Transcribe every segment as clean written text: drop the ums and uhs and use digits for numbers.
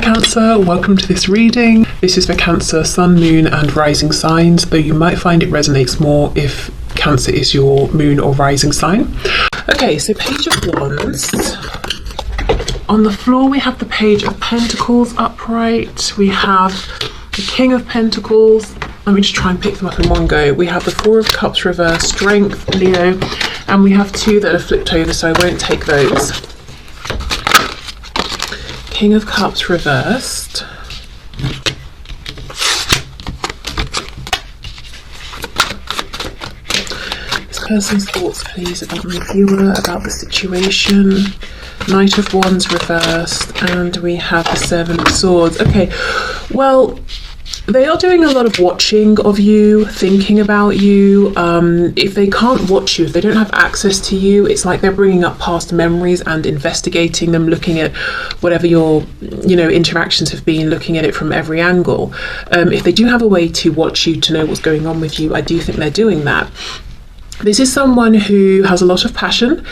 Cancer, welcome to this reading. This is for Cancer, Sun, Moon and Rising signs, though you might find it resonates more if Cancer is your Moon or Rising sign. Okay, so Page of Wands. On the floor we have the Page of Pentacles upright. We have the King of Pentacles. Let me just try and pick them up in one go. We have the Four of Cups reversed, Strength, Leo, and we have two that are flipped over, so I won't take those. King of Cups reversed. This person's thoughts, please, about my viewer, about the situation. Knight of Wands reversed, and we have the Seven of Swords. Okay, well, they are doing a lot of watching of you, thinking about you. If they can't watch you, if they don't have access to you, it's like they're bringing up past memories and investigating them, looking at whatever your, interactions have been, looking at it from every angle. If they do have a way to watch you, to know what's going on with you, I do think they're doing that. This is someone who has a lot of passion.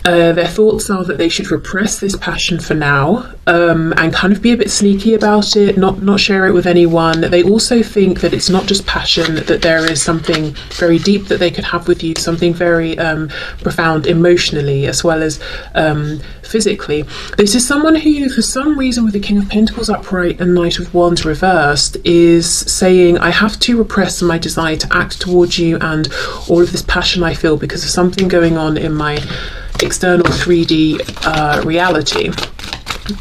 Their thoughts are that they should repress this passion for now, and kind of be a bit sneaky about it, not share it with anyone. They also think that it's not just passion, that there is something very deep that they could have with you, something very profound emotionally as well as physically. This is someone who, for some reason, with the King of Pentacles upright and Knight of Wands reversed, is saying, I have to repress my desire to act towards you and all of this passion I feel because of something going on in my external 3D reality.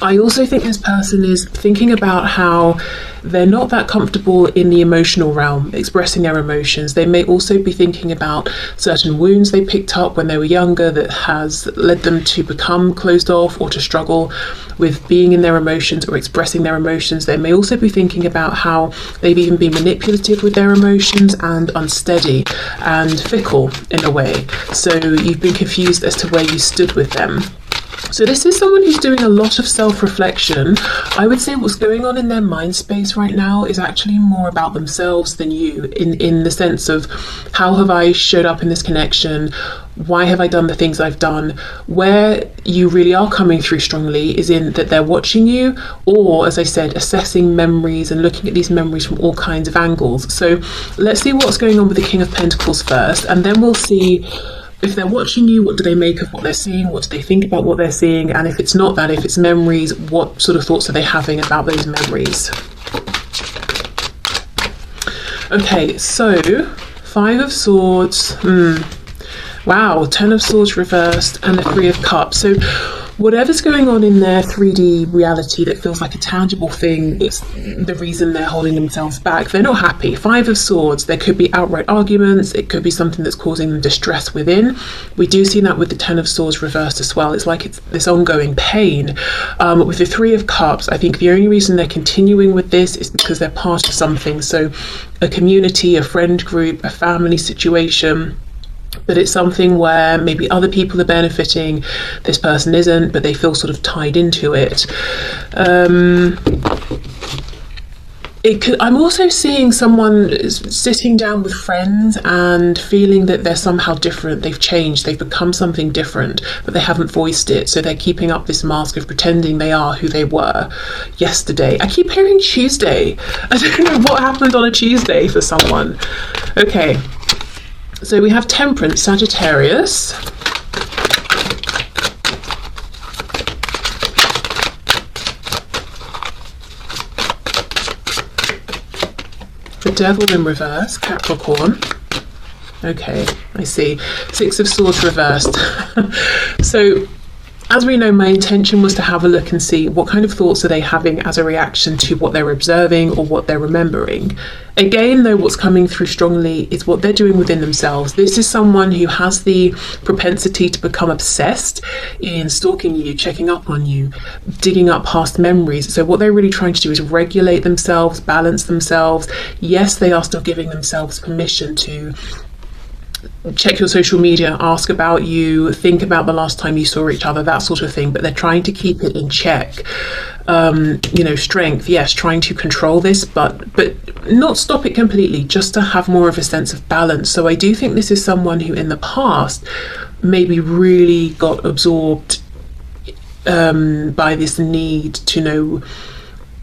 I also think this person is thinking about how they're not that comfortable in the emotional realm, expressing their emotions. They may also be thinking about certain wounds they picked up when they were younger that has led them to become closed off or to struggle with being in their emotions or expressing their emotions. They may also be thinking about how they've even been manipulative with their emotions and unsteady and fickle in a way. So you've been confused as to where you stood with them. So this is someone who's doing a lot of self-reflection. I would say what's going on in their mind space right now is actually more about themselves than you, in the sense of, how have I showed up in this connection? Why have I done the things I've done? Where you really are coming through strongly is in that they're watching you, or, as I said, assessing memories and looking at these memories from all kinds of angles. So let's see what's going on with the King of Pentacles first, and then we'll see if they're watching you, what do they make of what they're seeing? What do they think about what they're seeing? And if it's not that, if it's memories, what sort of thoughts are they having about those memories? Okay, so Five of Swords. Wow, Ten of Swords reversed and the Three of Cups. So whatever's going on in their 3D reality that feels like a tangible thing, it's the reason they're holding themselves back. They're not happy. Five of Swords, there could be outright arguments. It could be something that's causing them distress within. We do see that with the Ten of Swords reversed as well. It's like it's this ongoing pain. With the Three of Cups, I think the only reason they're continuing with this is because they're part of something. So a community, a friend group, a family situation. But it's something where maybe other people are benefiting, this person isn't, but they feel sort of tied into it. I'm also seeing someone sitting down with friends and feeling that they're somehow different. They've changed, they've become something different, but they haven't voiced it. So they're keeping up this mask of pretending they are who they were yesterday. I keep hearing Tuesday. I don't know what happened on a Tuesday for someone. Okay. So we have Temperance, Sagittarius. The Devil in reverse, Capricorn. Okay, I see. Six of Swords reversed. So, as we know, my intention was to have a look and see what kind of thoughts are they having as a reaction to what they're observing or what they're remembering. Again, though, what's coming through strongly is what they're doing within themselves. This is someone who has the propensity to become obsessed in stalking you, checking up on you, digging up past memories. So what they're really trying to do is regulate themselves, balance themselves. Yes, they are still giving themselves permission to check your social media, ask about you, think about the last time you saw each other, that sort of thing, but they're trying to keep it in check. Strength, yes, trying to control this, but not stop it completely, just to have more of a sense of balance. So I do think this is someone who in the past maybe really got absorbed by this need to know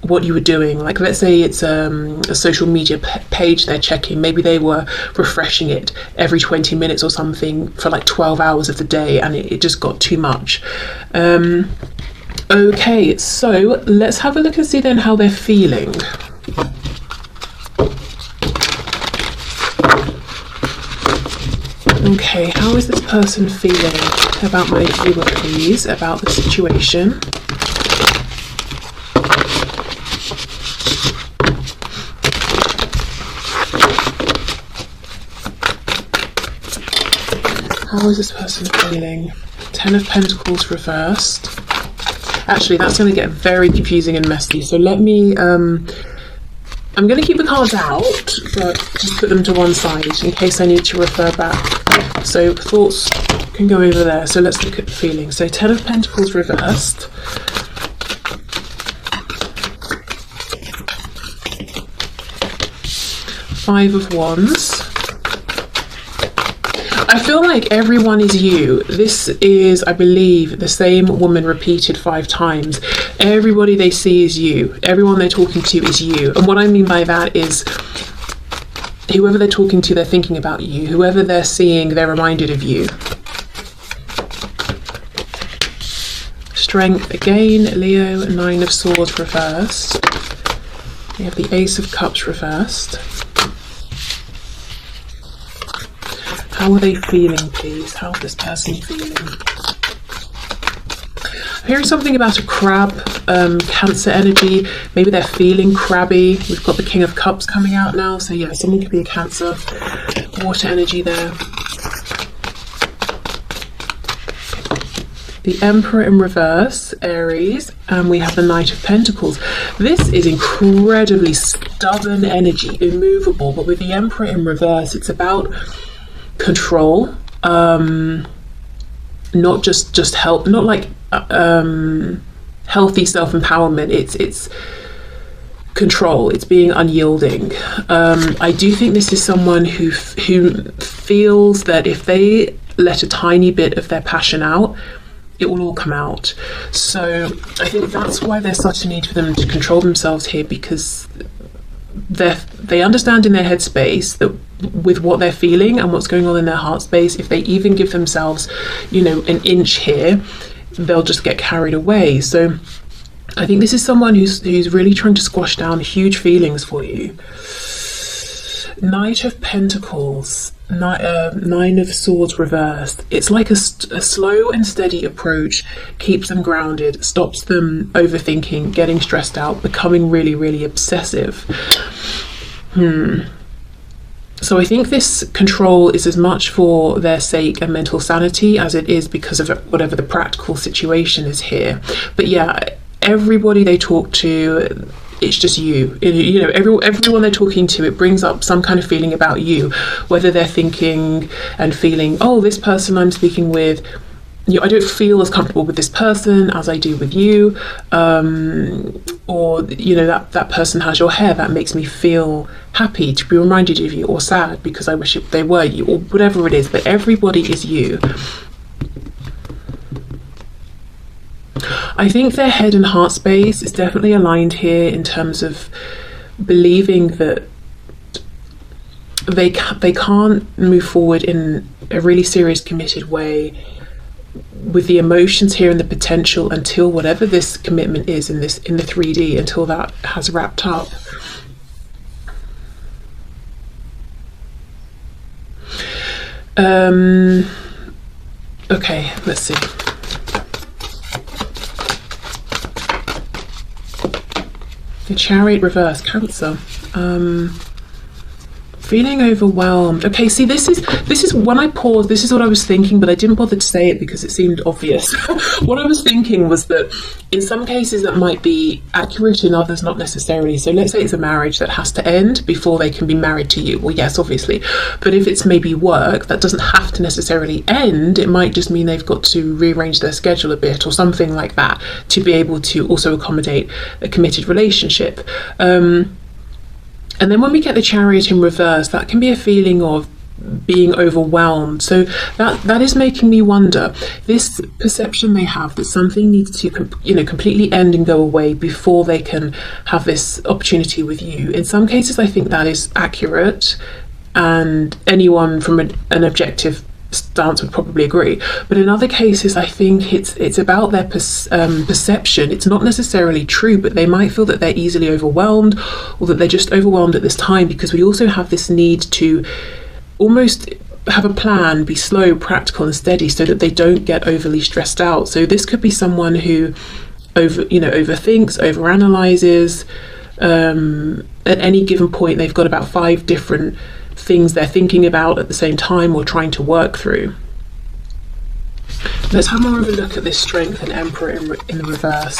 what you were doing. Like, let's say it's a social media page they're checking. Maybe they were refreshing it every 20 minutes or something for like 12 hours of the day, and it just got too much. Okay, so let's have a look and see then how they're feeling. Okay, how is this person feeling about my viewer, please, about the situation? How is this person feeling? 10 of Pentacles reversed. Actually, that's going to get very confusing and messy. So let me, I'm going to keep the cards out, but just put them to one side in case I need to refer back. So thoughts can go over there. So let's look at the feeling. So 10 of Pentacles reversed. Five of Wands. I feel like everyone is you. This is, I believe, the same woman repeated 5 times. Everybody they see is you. Everyone they're talking to is you. And what I mean by that is whoever they're talking to, they're thinking about you. Whoever they're seeing, they're reminded of you. Strength again, Leo. 9 of Swords reversed. We have the Ace of Cups reversed. How are they feeling, please? How is this person feeling? I'm hearing something about a crab, Cancer energy. Maybe they're feeling crabby. We've got the King of Cups coming out now. So yeah, someone could be a Cancer. Water energy there. The Emperor in reverse, Aries. And we have the Knight of Pentacles. This is incredibly stubborn energy, immovable. But with the Emperor in reverse, it's about control, not just help, not like healthy self-empowerment. It's control. It's being unyielding. I do think this is someone who feels that if they let a tiny bit of their passion out, it will all come out. So I think that's why there's such a need for them to control themselves here, because they understand in their headspace that with what they're feeling and what's going on in their heart space, if they even give themselves, you know, an inch here, they'll just get carried away. So I think this is someone who's really trying to squash down huge feelings for you. Knight of Pentacles, 9 of Swords reversed. It's like a slow and steady approach, keeps them grounded, stops them overthinking, getting stressed out, becoming really, really obsessive. So I think this control is as much for their sake and mental sanity as it is because of whatever the practical situation is here. But yeah, everybody they talk to, it's just you. You know, everyone they're talking to, it brings up some kind of feeling about you, whether they're thinking and feeling, oh, this person I'm speaking with, you know, I don't feel as comfortable with this person as I do with you, or you know, that person has your hair, that makes me feel happy to be reminded of you, or sad because I wish they were you, or whatever it is. But everybody is you. I think their head and heart space is definitely aligned here in terms of believing that they can't move forward in a really serious, committed way with the emotions here and the potential until whatever this commitment is in the 3D, until that has wrapped up. Okay, let's see. The Chariot reverse, Cancer. Feeling overwhelmed. Okay, see, this is when I paused, this is what I was thinking, but I didn't bother to say it because it seemed obvious. What I was thinking was that in some cases that might be accurate, in others not necessarily. So let's say it's a marriage that has to end before they can be married to you. Well, yes, obviously. But if it's maybe work, that doesn't have to necessarily end. It might just mean they've got to rearrange their schedule a bit or something like that to be able to also accommodate a committed relationship. And then when we get the Chariot in reverse, that can be a feeling of being overwhelmed. So that is making me wonder, this perception they have that something needs to completely end and go away before they can have this opportunity with you. In some cases I think that is accurate, and anyone from an objective stance would probably agree, but in other cases I think it's about their perception. It's not necessarily true, but they might feel that they're easily overwhelmed, or that they're just overwhelmed at this time, because we also have this need to almost have a plan, be slow, practical and steady, so that they don't get overly stressed out. So this could be someone who overthinks, overanalyzes. At any given point they've got about 5 different things they're thinking about at the same time or trying to work through. Let's have more of a look at this Strength and Emperor in the reverse.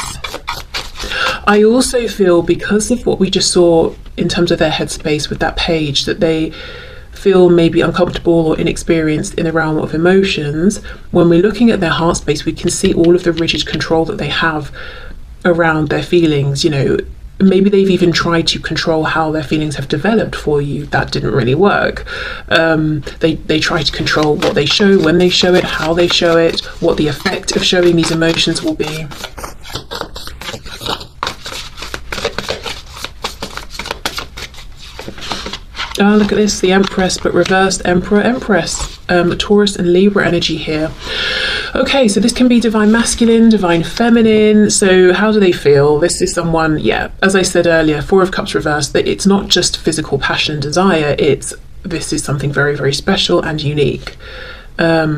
I also feel, because of what we just saw in terms of their headspace with that page, that they feel maybe uncomfortable or inexperienced in the realm of emotions. When we're looking at their heart space, we can see all of the rigid control that they have around their feelings. Maybe they've even tried to control how their feelings have developed for you. That didn't really work. They try to control what they show, when they show it, how they show it, what the effect of showing these emotions will be. Look at this, the Empress, but reversed Emperor, Empress, Taurus and Libra energy here. Okay, so this can be divine masculine, divine feminine. So how do they feel? This is someone, as I said earlier, 4 of Cups reversed, that it's not just physical passion and desire, this is something very, very special and unique. Okay.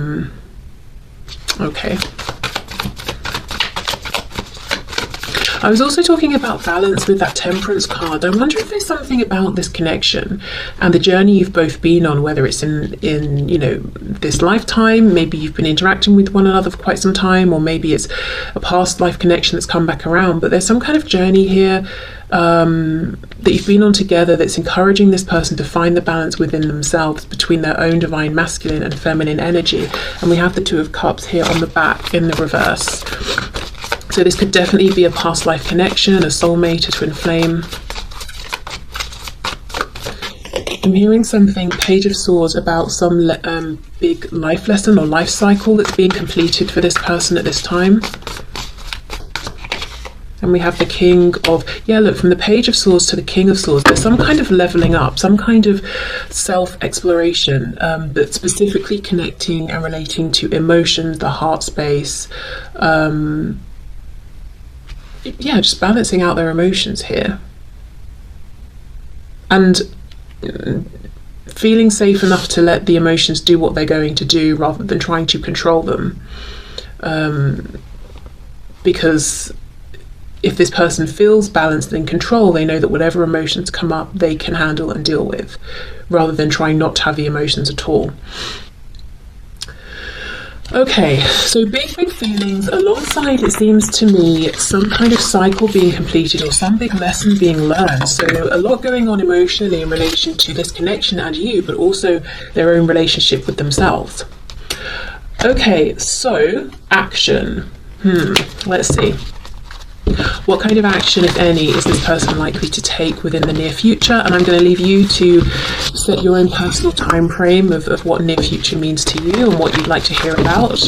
I was also talking about balance with that Temperance card. I wonder if there's something about this connection and the journey you've both been on, whether it's in this lifetime, maybe you've been interacting with one another for quite some time, or maybe it's a past life connection that's come back around, but there's some kind of journey here that you've been on together that's encouraging this person to find the balance within themselves between their own divine masculine and feminine energy. And we have the 2 of Cups here on the back in the reverse. So this could definitely be a past life connection, a soulmate, a twin flame. I'm hearing something, Page of Swords, about some big life lesson or life cycle that's being completed for this person at this time. And we have the King of, look, from the Page of Swords to the King of Swords, there's some kind of leveling up, some kind of self-exploration that's specifically connecting and relating to emotions, the heart space, just balancing out their emotions here. And feeling safe enough to let the emotions do what they're going to do rather than trying to control them. Because if this person feels balanced and in control, they know that whatever emotions come up, they can handle and deal with, rather than trying not to have the emotions at all. Okay, so big feelings alongside, it seems to me, some kind of cycle being completed or some big lesson being learned. So a lot going on emotionally in relation to this connection and you, but also their own relationship with themselves. Okay, so action. Let's see. What kind of action, if any, is this person likely to take within the near future? And I'm going to leave you to set your own personal time frame of what near future means to you and what you'd like to hear about.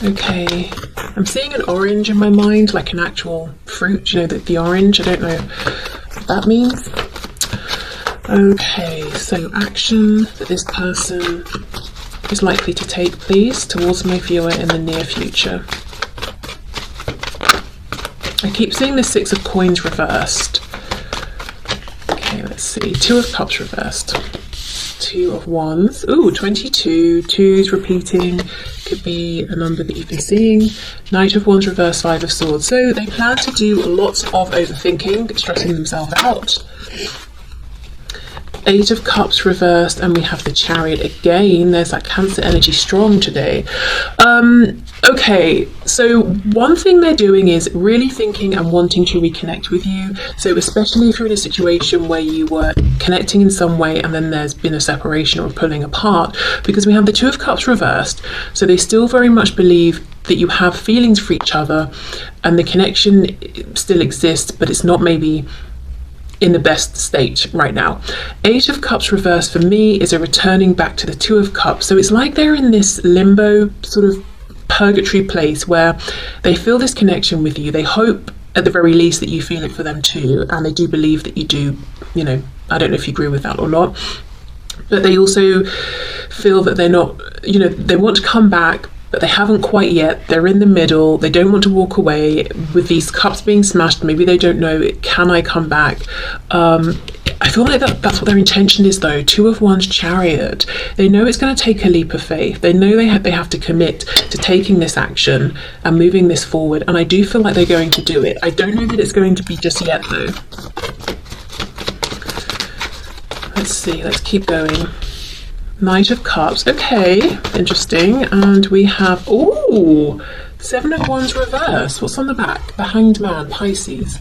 Okay, I'm seeing an orange in my mind, like an actual fruit, the orange. I don't know what that means. Okay, so action that this person is likely to take, please, towards my viewer in the near future. I keep seeing the 6 of Coins reversed. Okay, let's see. 2 of Cups reversed. 2 of Wands. Ooh, 22. 2's repeating. Could be a number that you've been seeing. Knight of Wands reversed, 5 of Swords. So they plan to do lots of overthinking, stressing themselves out. 8 of Cups reversed, and we have the Chariot again. There's that Cancer energy strong today. Okay, so one thing they're doing is really thinking and wanting to reconnect with you. So especially if you're in a situation where you were connecting in some way and then there's been a separation or pulling apart, because we have the 2 of Cups reversed, so they still very much believe that you have feelings for each other and the connection still exists, but it's not maybe in the best state right now. Eight of Cups reversed for me is a returning back to the Two of Cups. So it's like they're in this limbo sort of purgatory place where they feel this connection with you. They hope at the very least that you feel it for them too, and they do believe that you do. You know, I don't know if you agree with that or not, but they also feel that they're not, you know, they want to come back, but they haven't quite yet. They're in the middle. They don't want to walk away with these cups being smashed. Maybe they don't know, can I come back? I feel like that's what their intention is though. Two of Wands, Chariot. They know it's going to take a leap of faith. They know they have to commit to taking this action and moving this forward. And I do feel like they're going to do it. I don't know that it's going to be just yet though. Let's see, let's keep going. Knight of Cups, okay, interesting. And we have, ooh, Seven of Wands reverse. What's on the back? The Hanged Man, Pisces.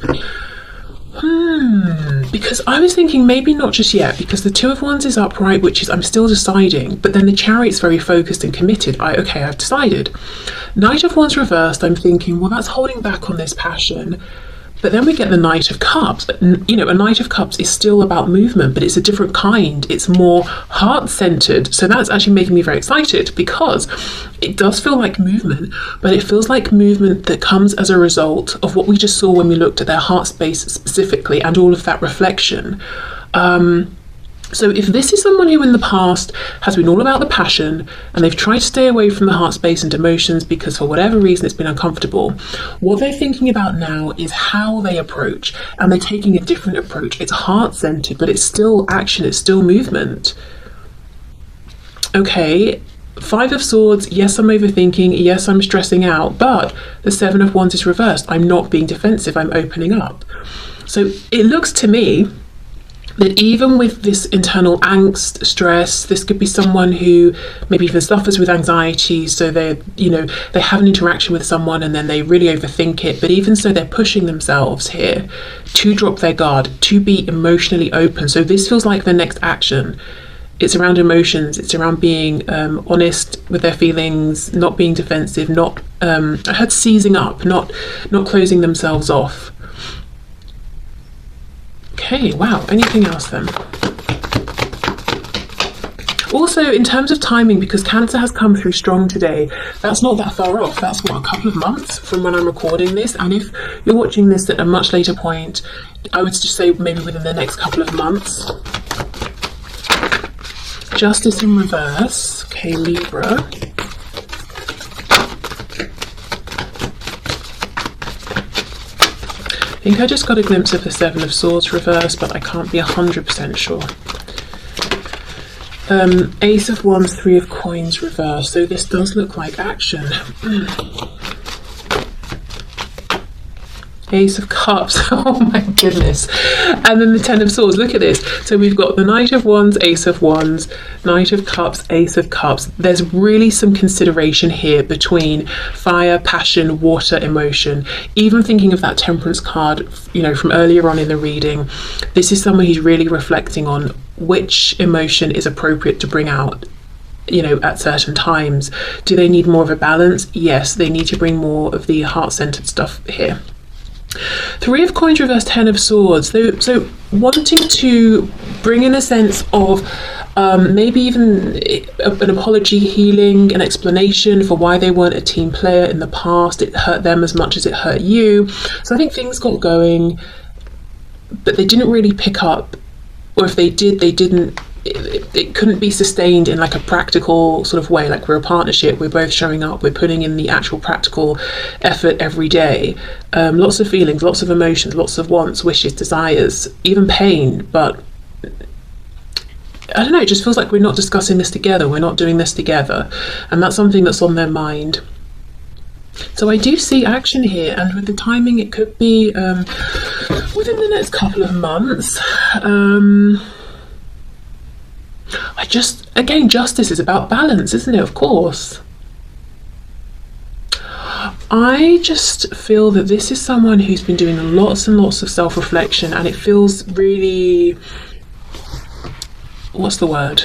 Because I was thinking maybe not just yet, because the Two of Wands is upright, which is I'm still deciding, but then the Chariot's very focused and committed. I've decided. Knight of Wands reversed, I'm thinking, well, that's holding back on this passion. But then we get the Knight of Cups. You know, a Knight of Cups is still about movement, but it's a different kind. It's more heart-centered. So that's actually making me very excited because it does feel like movement, but it feels like movement that comes as a result of what we just saw when we looked at their heart space specifically and all of that reflection. So if this is someone who in the past has been all about the passion and they've tried to stay away from the heart space and emotions because for whatever reason it's been uncomfortable, what they're thinking about now is how they approach, and they're taking a different approach. It's heart-centered, but it's still action, it's still movement. Okay, Five of Swords, yes, I'm overthinking, yes, I'm stressing out, but the Seven of Wands is reversed. I'm not being defensive, I'm opening up. So it looks to me that even with this internal angst, stress, this could be someone who maybe even suffers with anxiety. So they have an interaction with someone and then they really overthink it. But even so, they're pushing themselves here to drop their guard, to be emotionally open. So this feels like the next action. It's around emotions. It's around being honest with their feelings, not being defensive, not I heard seizing up, not closing themselves off. Okay, wow, anything else then? Also, in terms of timing, because Cancer has come through strong today, that's not that far off. That's what, a couple of months from when I'm recording this. And if you're watching this at a much later point, I would just say maybe within the next couple of months. Justice in reverse. Okay, Libra. I think I just got a glimpse of the Seven of Swords reverse, but I can't be 100% sure. Ace of Wands, Three of Coins reverse. So this does look like action. Ace of Cups, oh my goodness. And then the Ten of Swords, look at this. So we've got the Knight of Wands, Ace of Wands, Knight of Cups, Ace of Cups. There's really some consideration here between fire, passion, water, emotion. Even thinking of that Temperance card, you know, from earlier on in the reading, this is someone who's really reflecting on which emotion is appropriate to bring out, you know, at certain times. Do they need more of a balance? Yes, they need to bring more of the heart-centered stuff here. Three of Coins reverse, Ten of Swords. So wanting to bring in a sense of maybe even an apology, healing, an explanation for why they weren't a team player in the past. It hurt them as much as it hurt you. So I think things got going, but they didn't really pick up, or if they did, they didn't. It couldn't be sustained in like a practical sort of way. Like, we're a partnership, we're both showing up, we're putting in the actual practical effort every day. Lots of feelings, lots of emotions, lots of wants, wishes, desires, even pain. But I don't know, it just feels like we're not discussing this together, we're not doing this together. And that's something that's on their mind. So I do see action here, and with the timing, it could be within the next couple of months. Again, justice is about balance, isn't it? Of course. I just feel that this is someone who's been doing lots and lots of self-reflection, and it feels really, what's the word?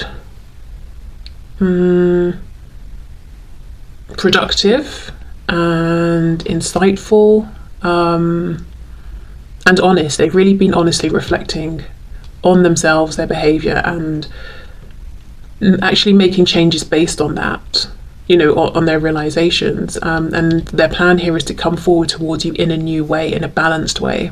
Productive. and insightful, and honest. They've really been honestly reflecting on themselves, their behavior, and actually making changes based on that, you know, on their realizations. And their plan here is to come forward towards you in a new way, in a balanced way.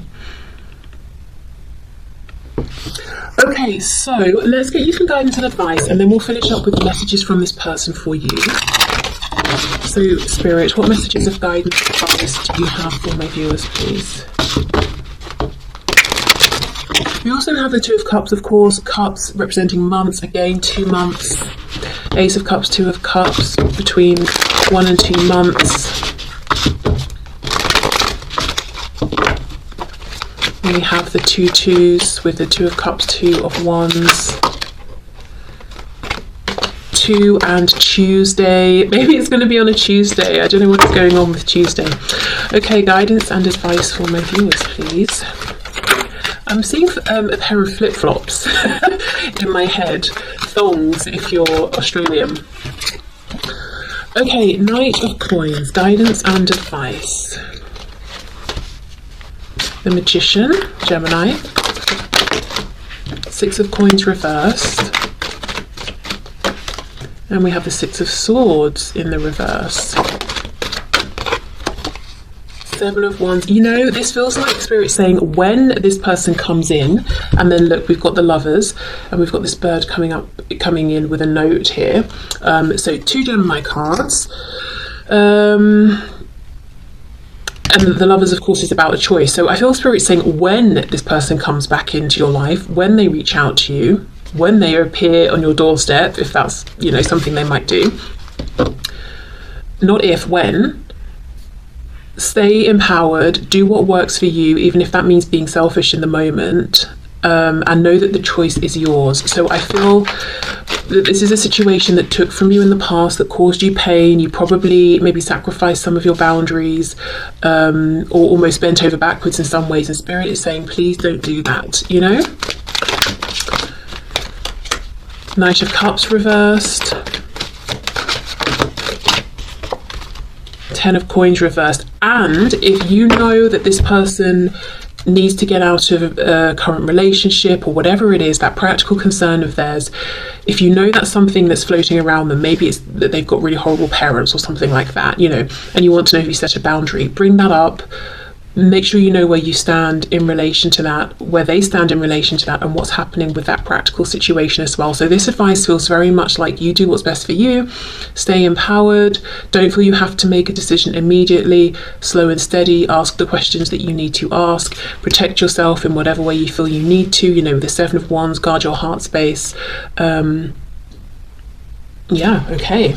Okay, so let's get you some guidance and advice, and then we'll finish up with the messages from this person for you. So, Spirit, what messages of guidance and advice do you have for my viewers, please? We also have the Two of Cups, of course, cups representing months, again, 2 months. Ace of Cups, Two of Cups, between 1 and 2 months. We have the 2 twos with the Two of Cups, Two of Wands. 2 and Tuesday. Maybe it's going to be on a Tuesday. I don't know what's going on with Tuesday. Okay, guidance and advice for my viewers, please. I'm seeing a pair of flip-flops in my head. Thongs, if you're Australian. Okay, Knight of Coins, guidance and advice. The Magician, Gemini. 6 of Coins reversed. And we have the 6 of Swords in the reverse. 7 of Wands. You know, this feels like Spirit saying when this person comes in, and then look, we've got the Lovers, and we've got this bird coming in with a note here. So 2 Gemini cards. And the Lovers, of course, is about a choice. So I feel Spirit saying when this person comes back into your life, when they reach out to you, when they appear on your doorstep, if that's, you know, something they might do. Not if, when. Stay empowered, do what works for you, even if that means being selfish in the moment, and know that the choice is yours. So I feel that this is a situation that took from you in the past, that caused you pain. You probably maybe sacrificed some of your boundaries, or almost bent over backwards in some ways, and Spirit is saying, please don't do that, you know? Knight of Cups reversed. 10 of Coins reversed. And if you know that this person needs to get out of a current relationship or whatever it is, that practical concern of theirs, if you know that's something that's floating around them, maybe it's that they've got really horrible parents or something like that, you know, and you want to know if you set a boundary, bring that up. Make sure you know where you stand in relation to that, where they stand in relation to that, and what's happening with that practical situation as well. So this advice feels very much like you do what's best for you. Stay empowered. Don't feel you have to make a decision immediately. Slow and steady. Ask the questions that you need to ask. Protect yourself in whatever way you feel you need to. You know, with the 7 of Wands, guard your heart space. Yeah, okay.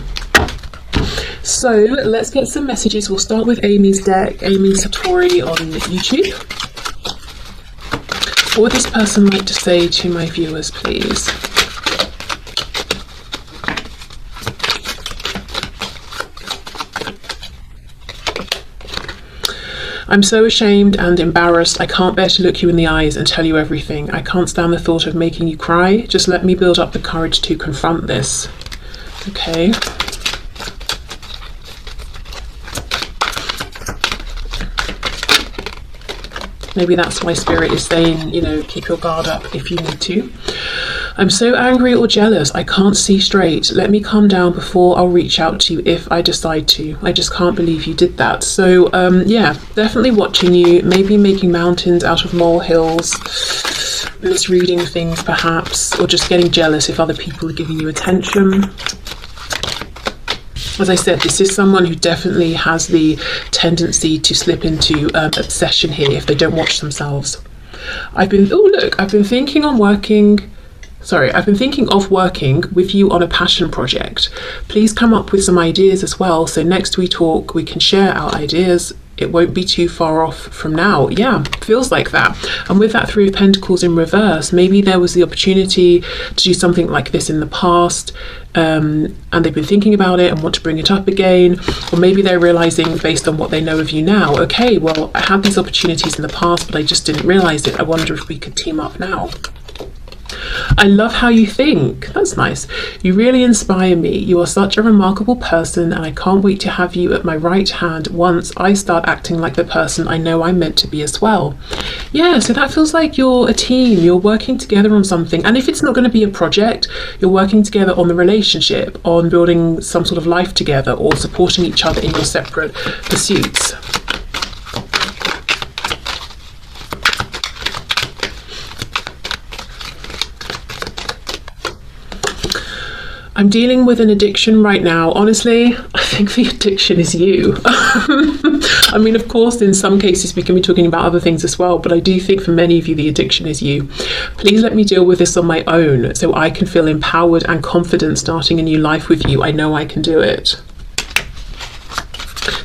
So let's get some messages. We'll start with Amy's deck, Amy Satori on YouTube. What would this person like to say to my viewers, please? I'm so ashamed and embarrassed. I can't bear to look you in the eyes and tell you everything. I can't stand the thought of making you cry. Just let me build up the courage to confront this. Okay. Maybe that's why Spirit is saying, you know, keep your guard up if you need to. I'm so angry or jealous. I can't see straight. Let me calm down before I'll reach out to you if I decide to. I just can't believe you did that. So, yeah, definitely watching you, maybe making mountains out of molehills, misreading things perhaps, or just getting jealous if other people are giving you attention. As I said, this is someone who definitely has the tendency to slip into obsession here if they don't watch themselves. I've been thinking of working with you on a passion project. Please come up with some ideas as well, so next we talk, we can share our ideas. It won't be too far off from now. Yeah, feels like that. And with that 3 of Pentacles in reverse, maybe there was the opportunity to do something like this in the past, and they've been thinking about it and want to bring it up again, or maybe they're realizing based on what they know of you now, okay, well, I had these opportunities in the past, but I just didn't realize it. I wonder if we could team up now. I love how you think. That's nice. You really inspire me. You are such a remarkable person, and I can't wait to have you at my right hand once I start acting like the person I know I'm meant to be as well. Yeah, so that feels like you're a team. You're working together on something. And if it's not going to be a project, you're working together on the relationship, on building some sort of life together, or supporting each other in your separate pursuits. I'm dealing with an addiction right now. Honestly, I think the addiction is you. I mean, of course, in some cases we can be talking about other things as well, but I do think for many of you, the addiction is you. Please let me deal with this on my own so I can feel empowered and confident starting a new life with you. I know I can do it.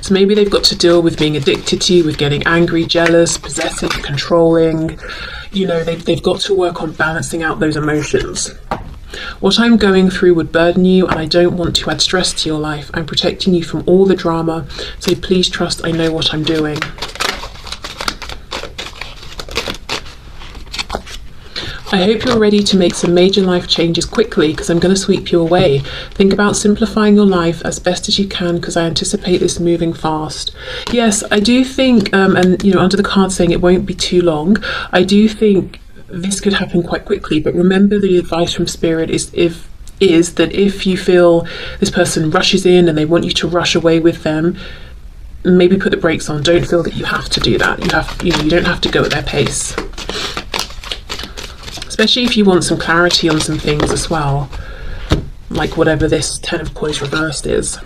So maybe they've got to deal with being addicted to you, with getting angry, jealous, possessive, controlling. You know, they've got to work on balancing out those emotions. What I'm going through would burden you, and I don't want to add stress to your life. I'm protecting you from all the drama, so please trust I know what I'm doing. I hope you're ready to make some major life changes quickly, because I'm going to sweep you away. Think about simplifying your life as best as you can, because I anticipate this moving fast. Yes, I do think, and you know, under the card saying it won't be too long, I do think this could happen quite quickly. But remember, the advice from Spirit is that if you feel this person rushes in and they want you to rush away with them, maybe put the brakes on. Don't feel that you have to do that. You don't have to go at their pace. Especially if you want some clarity on some things as well, like whatever this Ten of Coins reversed is.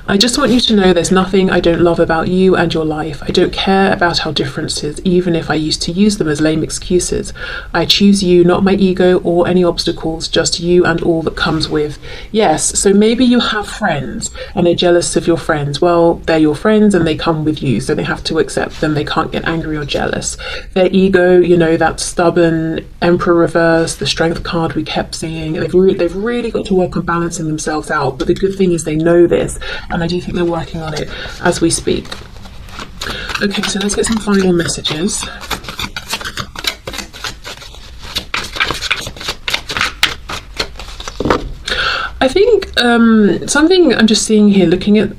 I just want you to know there's nothing I don't love about you and your life. I don't care about our differences, even if I used to use them as lame excuses. I choose you, not my ego or any obstacles, just you and all that comes with. Yes, so maybe you have friends and they're jealous of your friends. Well, they're your friends and they come with you, so they have to accept them. They can't get angry or jealous. Their ego, you know, that stubborn Emperor reverse, the Strength card we kept seeing, they've really got to work on balancing themselves out. But the good thing is they know this, and I do think they're working on it as we speak. Okay, so let's get some final messages. I think something I'm just seeing here, looking at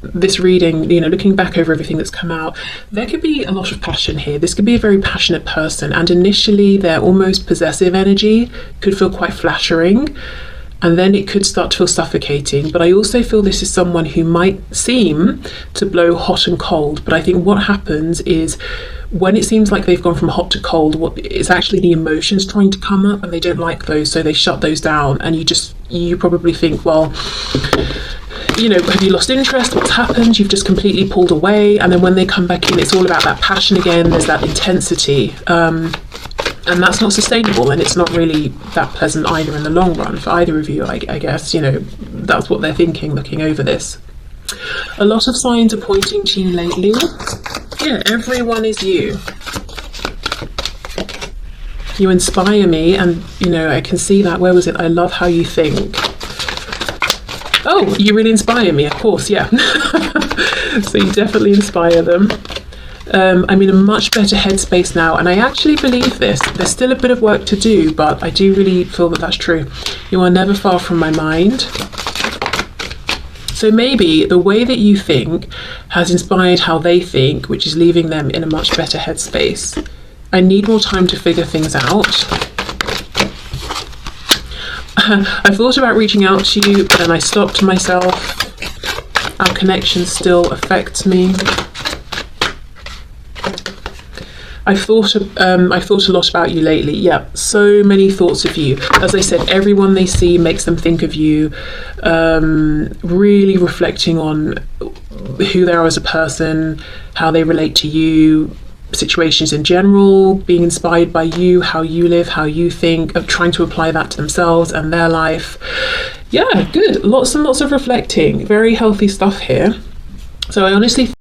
this reading, you know, looking back over everything that's come out, there could be a lot of passion here. This could be a very passionate person, and initially their almost possessive energy could feel quite flattering, and then it could start to feel suffocating. But I also feel this is someone who might seem to blow hot and cold, but I think what happens is when it seems like they've gone from hot to cold, it's actually the emotions trying to come up, and they don't like those, so they shut those down, and you probably think, well, you know, have you lost interest? What's happened? You've just completely pulled away. And then when they come back in, it's all about that passion again. There's that intensity. And that's not sustainable, and it's not really that pleasant either in the long run for either of you, I guess. You know, that's what they're thinking looking over this. A lot of signs are pointing to you lately. Yeah, everyone is you. You inspire me, and, you know, I can see that. Where was it? I love how you think. Oh, you really inspire me, of course, yeah. So you definitely inspire them. I'm in a much better headspace now, and I actually believe this. There's still a bit of work to do, but I do really feel that that's true. You are never far from my mind. So maybe the way that you think has inspired how they think, which is leaving them in a much better headspace. I need more time to figure things out. I thought about reaching out to you, but then I stopped myself. Our connection still affects me. I've thought a lot about you lately. Yeah, so many thoughts of you. As I said, everyone they see makes them think of you. Really reflecting on who they are as a person, how they relate to you, situations in general, being inspired by you, how you live, how you think, of trying to apply that to themselves and their life. Yeah, good. Lots and lots of reflecting. Very healthy stuff here. So I honestly